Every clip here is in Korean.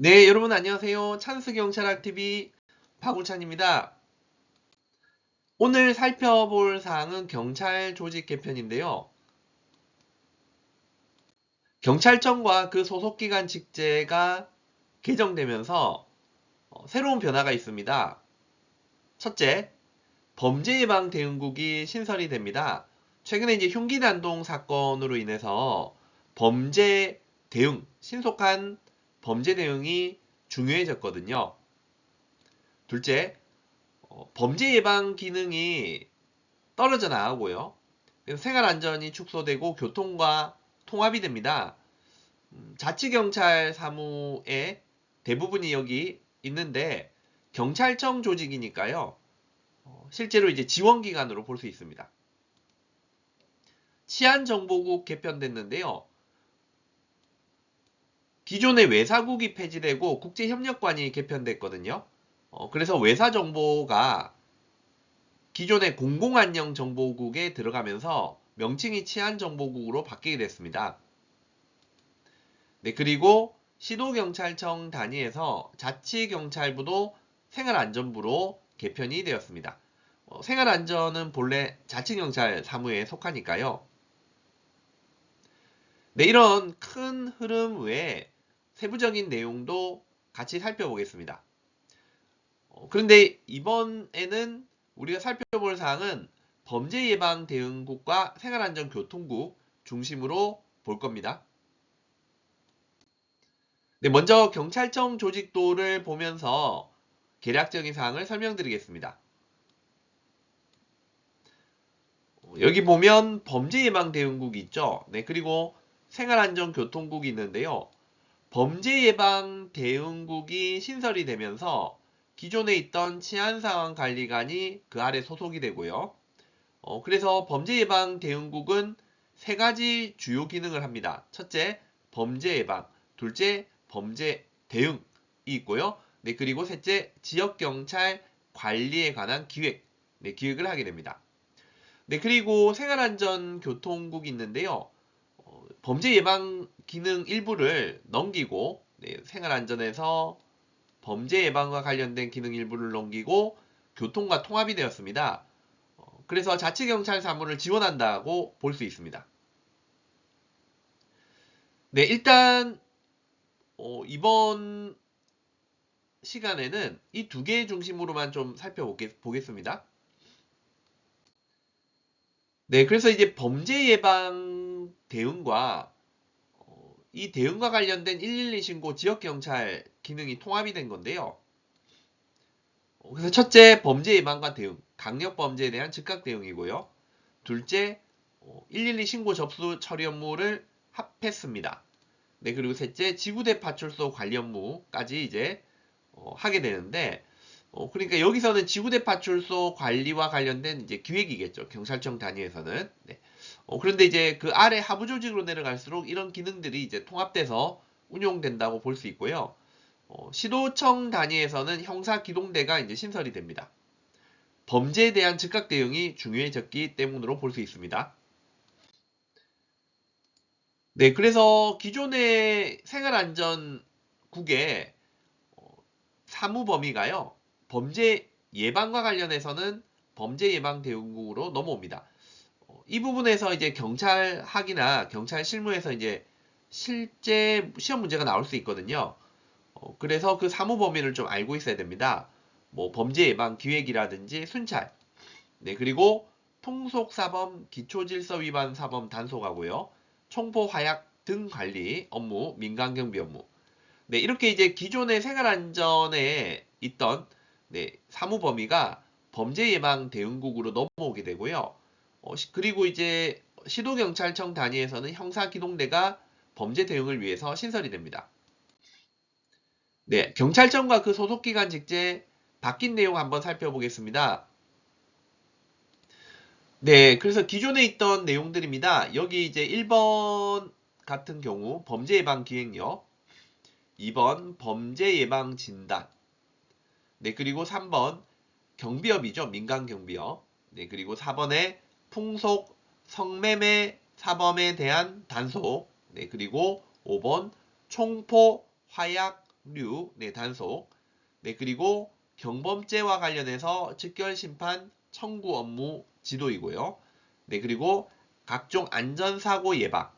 네, 여러분 안녕하세요. 찬스경찰학TV 박울찬입니다. 오늘 살펴볼 사항은 경찰 조직 개편인데요. 경찰청과 그 소속기관 직제가 개정되면서 새로운 변화가 있습니다. 첫째, 범죄예방대응국이 신설이 됩니다. 최근에 이제 흉기난동 사건으로 인해서 범죄 대응, 신속한 범죄 대응이 중요해졌거든요. 둘째, 범죄 예방 기능이 떨어져 나가고요. 그래서 생활 안전이 축소되고 교통과 통합이 됩니다. 자치경찰 사무의 대부분이 여기 있는데 경찰청 조직이니까요. 실제로 이제 지원기관으로 볼 수 있습니다. 치안정보국 개편됐는데요. 기존의 외사국이 폐지되고 국제협력관이 개편됐거든요. 그래서 외사정보가 기존의 공공안녕정보국에 들어가면서 명칭이 치안정보국으로 바뀌게 됐습니다. 네, 그리고 시도경찰청 단위에서 자치경찰부도 생활안전부로 개편이 되었습니다. 생활안전은 본래 자치경찰 사무에 속하니까요. 네, 이런 큰 흐름 외에 세부적인 내용도 같이 살펴보겠습니다. 그런데 이번에는 우리가 살펴볼 사항은 범죄예방대응국과 생활안전교통국 중심으로 볼 겁니다. 네, 먼저 경찰청 조직도를 보면서 개략적인 사항을 설명드리겠습니다. 여기 보면 범죄예방대응국이 있죠. 네, 그리고 생활안전교통국이 있는데요. 범죄예방대응국이 신설이 되면서 기존에 있던 치안상황관리관이 그 아래 소속이 되고요. 그래서 범죄예방대응국은 세 가지 주요 기능을 합니다. 첫째, 범죄예방. 둘째, 범죄대응이 있고요. 네, 그리고 셋째, 지역경찰 관리에 관한 기획. 네, 기획을 하게 됩니다. 네, 그리고 생활안전교통국이 있는데요. 범죄예방 기능 일부를 넘기고, 네, 생활안전에서 범죄 예방과 관련된 기능 일부를 넘기고 교통과 통합이 되었습니다. 그래서 자치경찰 사무를 지원한다고 볼 수 있습니다. 네, 일단 이번 시간에는 이 두 개 중심으로만 좀 살펴보겠습니다. 네, 그래서 이제 범죄 예방 대응과 이 대응과 관련된 112 신고 지역경찰 기능이 통합이 된 건데요. 그래서 첫째, 범죄 예방과 대응, 강력 범죄에 대한 즉각 대응이고요. 둘째, 112 신고 접수 처리 업무를 합했습니다. 네, 그리고 셋째, 지구대 파출소 관리 업무까지 이제 하게 되는데, 그러니까 여기서는 지구대 파출소 관리와 관련된 이제 기획이겠죠. 경찰청 단위에서는. 네. 그런데 이제 그 아래 하부 조직으로 내려갈수록 이런 기능들이 이제 통합돼서 운용된다고 볼 수 있고요. 시도청 단위에서는 형사기동대가 이제 신설이 됩니다. 범죄에 대한 즉각 대응이 중요해졌기 때문으로 볼 수 있습니다. 네, 그래서 기존의 생활안전국의 사무 범위가요, 범죄 예방과 관련해서는 범죄예방대응국으로 넘어옵니다. 이 부분에서 이제 경찰학이나 경찰 실무에서 이제 실제 시험 문제가 나올 수 있거든요. 그래서 그 사무 범위를 좀 알고 있어야 됩니다. 뭐 범죄 예방 기획이라든지 순찰, 네, 그리고 통속사범, 기초질서 위반 사범 단속하고요. 총포 화약 등 관리 업무, 민간경비 업무. 네, 이렇게 이제 기존의 생활안전에 있던 네, 사무 범위가 범죄예방대응국으로 넘어오게 되고요. 그리고 이제 시도경찰청 단위에서는 형사기동대가 범죄 대응을 위해서 신설이 됩니다. 네, 경찰청과 그 소속기관 직제 바뀐 내용 한번 살펴보겠습니다. 네, 그래서 기존에 있던 내용들입니다. 여기 이제 1번 같은 경우 범죄 예방 기획력, 2번 범죄 예방 진단, 네, 그리고 3번 경비업이죠. 민간 경비업. 네, 그리고 4번에 풍속 성매매 사범에 대한 단속. 네, 그리고 5번 총포 화약 네, 단속. 네, 그리고 경범죄와 관련해서 즉결 심판 청구 업무 지도이고요. 네, 그리고 각종 안전사고 예방.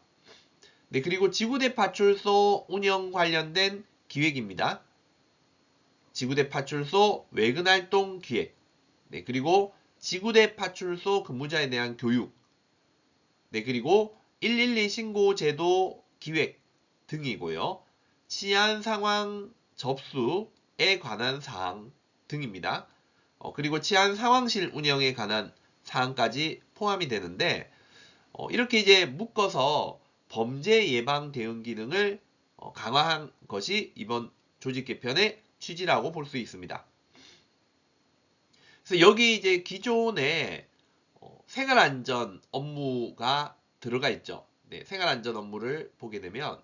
네, 그리고 지구대 파출소 운영 관련된 기획입니다. 지구대 파출소 외근활동 기획. 네, 그리고 지구대 파출소 근무자에 대한 교육. 네, 그리고 112 신고 제도 기획 등이고요. 치안 상황 접수에 관한 사항 등입니다. 그리고 치안 상황실 운영에 관한 사항까지 포함이 되는데, 이렇게 이제 묶어서 범죄 예방 대응 기능을 강화한 것이 이번 조직 개편의 취지라고 볼 수 있습니다. 그래서 여기 이제 기존에 생활안전 업무가 들어가 있죠. 네, 생활안전 업무를 보게 되면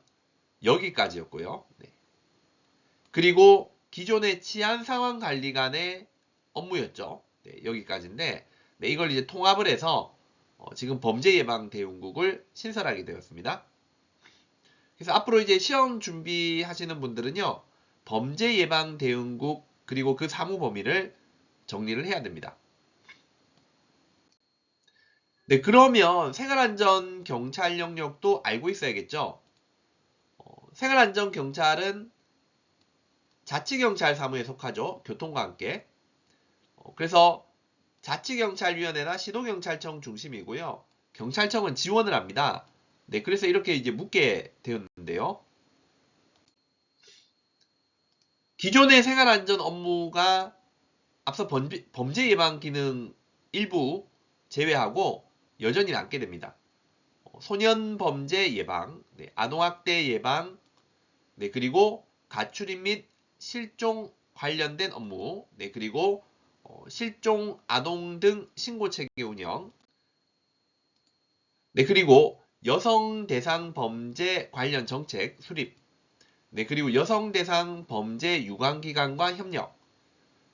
여기까지였고요. 네. 그리고 기존의 치안상황관리관의 업무였죠. 네, 여기까지인데, 네, 이걸 이제 통합을 해서 지금 범죄예방대응국을 신설하게 되었습니다. 그래서 앞으로 이제 시험 준비하시는 분들은요, 범죄예방대응국 그리고 그 사무 범위를 정리를 해야 됩니다. 네, 그러면 생활안전 경찰 영역도 알고 있어야겠죠? 생활안전 경찰은 자치경찰 사무에 속하죠. 교통과 함께. 그래서 자치경찰위원회나 시도경찰청 중심이고요. 경찰청은 지원을 합니다. 네, 그래서 이렇게 이제 묻게 되었는데요. 기존의 생활안전 업무가 앞서 범죄 예방 기능 일부 제외하고 여전히 남게 됩니다. 소년 범죄 예방, 네, 아동학대 예방, 네, 그리고 가출인 및 실종 관련된 업무, 네, 그리고 실종 아동 등 신고 체계 운영, 네, 그리고 여성 대상 범죄 관련 정책 수립, 네, 그리고 여성 대상 범죄 유관기관과 협력,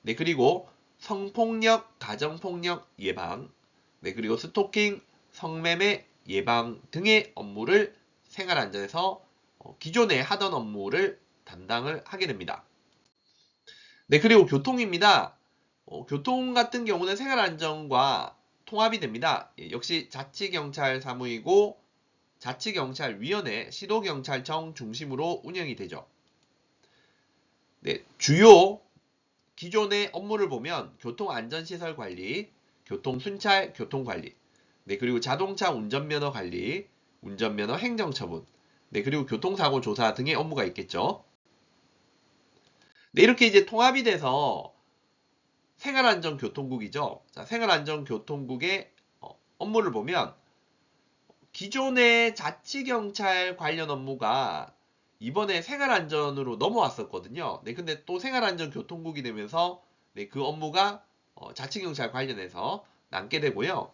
네, 그리고 성폭력, 가정폭력 예방, 네, 그리고 스토킹, 성매매 예방 등의 업무를 생활안전에서 기존에 하던 업무를 담당을 하게 됩니다. 네, 그리고 교통입니다. 교통 같은 경우는 생활안전과 통합이 됩니다. 예, 역시 자치경찰 사무이고 자치경찰위원회, 시도경찰청 중심으로 운영이 되죠. 네, 주요 기존의 업무를 보면 교통안전시설 관리, 교통순찰, 교통관리, 네, 그리고 자동차 운전면허 관리, 운전면허 행정처분, 네, 그리고 교통사고 조사 등의 업무가 있겠죠. 네, 이렇게 이제 통합이 돼서 생활안전교통국이죠. 자, 생활안전교통국의 업무를 보면 기존의 자치경찰 관련 업무가 이번에 생활안전으로 넘어왔었거든요. 네, 근데 또 생활안전교통국이 되면서 네, 그 업무가 자치경찰 관련해서 남게 되고요.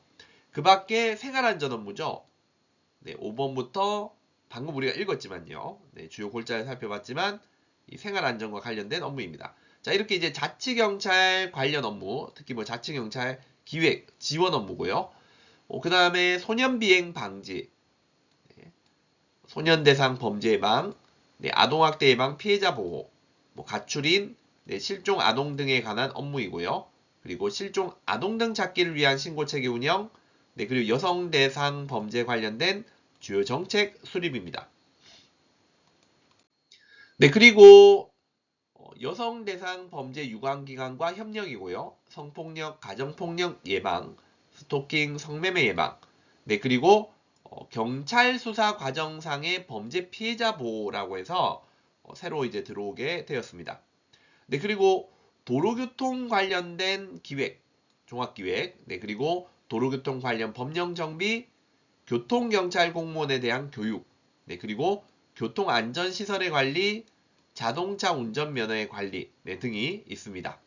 그 밖에 생활안전 업무죠. 네, 5번부터 방금 우리가 읽었지만요. 네, 주요 골자를 살펴봤지만 이 생활안전과 관련된 업무입니다. 자, 이렇게 이제 자치경찰 관련 업무, 특히 뭐 자치경찰 기획, 지원 업무고요. 그 다음에 소년비행 방지, 네, 소년 대상 범죄 예방, 네, 아동학대 예방 피해자 보호, 뭐 가출인, 네, 실종 아동 등에 관한 업무이고요. 그리고 실종 아동 등 찾기를 위한 신고 체계 운영, 네, 그리고 여성 대상 범죄 관련된 주요 정책 수립입니다. 네, 그리고 여성 대상 범죄 유관기관과 협력이고요. 성폭력, 가정폭력 예방, 스토킹, 성매매 예방. 네, 그리고 경찰 수사 과정상의 범죄 피해자 보호라고 해서 새로 이제 들어오게 되었습니다. 네, 그리고 도로교통 관련된 기획, 종합기획, 네, 그리고 도로교통 관련 법령 정비, 교통경찰 공무원에 대한 교육, 네, 그리고 교통안전시설의 관리, 자동차 운전면허의 관리 네, 등이 있습니다.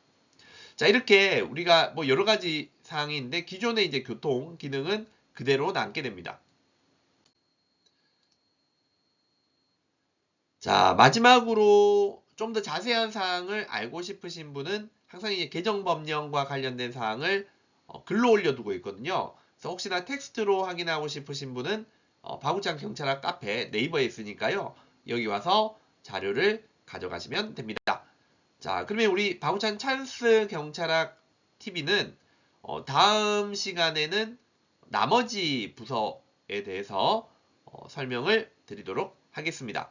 자, 이렇게 우리가 뭐 여러 가지 사항이 있는데 기존의 이제 교통 기능은 그대로 남게 됩니다. 자, 마지막으로 좀 더 자세한 사항을 알고 싶으신 분은 항상 이제 개정법령과 관련된 사항을 글로 올려두고 있거든요. 그래서 혹시나 텍스트로 확인하고 싶으신 분은 바구장 경찰학 카페 네이버에 있으니까요. 여기 와서 자료를 가져가시면 됩니다. 자, 그러면 우리 바우찬 찬스 경찰학 TV는 다음 시간에는 나머지 부서에 대해서 설명을 드리도록 하겠습니다.